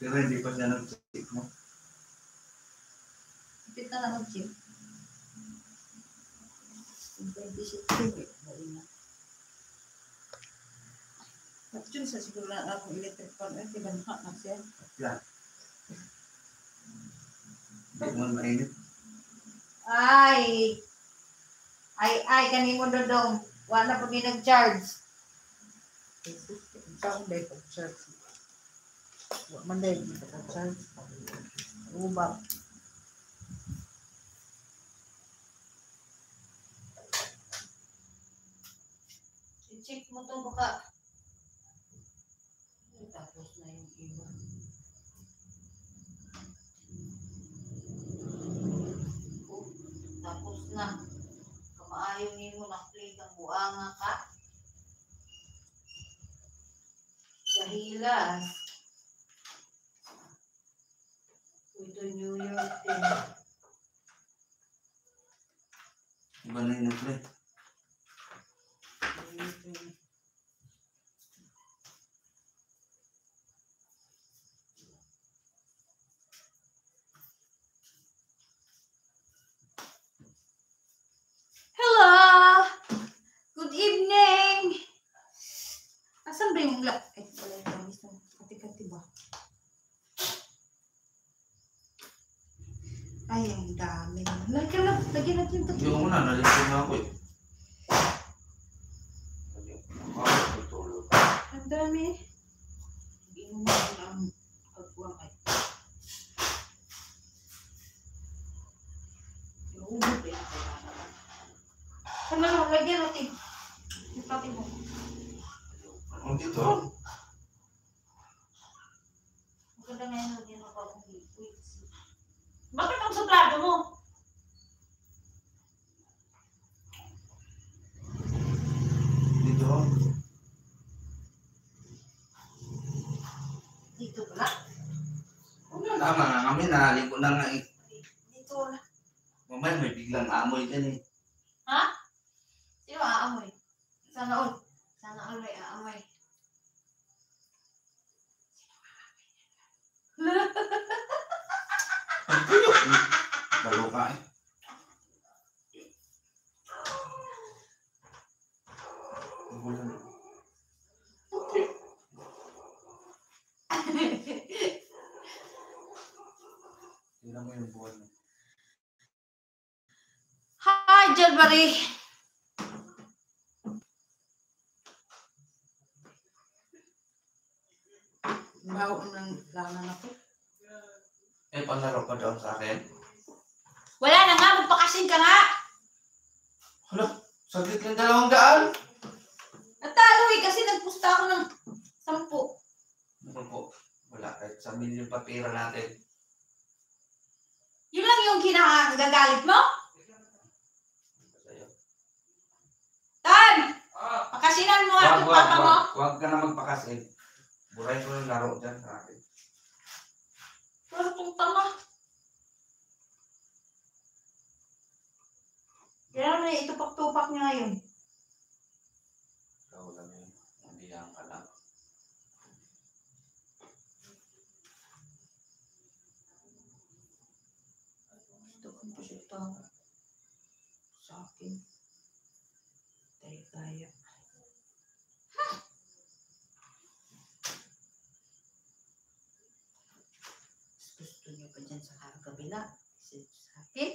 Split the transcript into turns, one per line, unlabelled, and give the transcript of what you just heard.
Pero hindi pa siya nag-check mo.
Kapit na lang mag-check. Pwede siya check. Actually, sa siguro na akong electric fan. Ay, diba na siya?
Yan. Hindi mo mainit.
Ay, kanimo dodong. Wala po din nag-charge. Saan ba yung charge? Wala man dahil hindi nag-charge. Ubang. I-check mo to baka. Tapos na yung iba. Tapos na. Kamaayon mo na-play kang buanga ka. Dahilan. Ito New York din.
Iba na yung nag-play.
Hello! Good evening! Asan ba yung lap? Eh, wala yung tamis na. Kati-kati ba? Ay, ang dami. Lagyan natin ito.
Yung una, nalipin na ako eh.
Ang dami. Inom mo ang pagbuwang ay. Yung ubod eh. Ano, lagyan natin. Ipati mo.
Ang dito.
Maganda nga yun, lagyan mo pa akong liquid. Bakit ang suplado mo?
Dito.
Dito pala?
Wala naman nga kami, naligo na nga eh.
Dito na.
Mamaya may biglang amoy dyan eh.
Ha? Sino aamoy? Sana all. Sana all may aamoy.
Ang tuyo. Balo ka eh. Ang gulan. Tingnan mo yung buwan mo.
Hi, Jalbari! Baho ng lana na po.
Eh, panlaro ka doon sa akin.
Wala na nga, magpakasin ka nga!
Hala, saglit lang 200.
Natalo eh, kasi nagpusta ako ng 10.
Ano po? Wala, kahit sa milyon pa pera natin.
Yun lang yung kinagagalit mo?
Sa'yo.
Tan! Pakasinan mo ang papa mo.
Huwag ka na magpakasin. Burahin ko yung laro dyan sa akin.
Pero kung tama. Kaya na itupak-tupak niya ngayon.
Ikaw lang yun. Nandiyan ka lang.
Ito kong pasita sa akin. Tayo-tayo. Gusto niyo pa dyan sa kabila. Sa akin.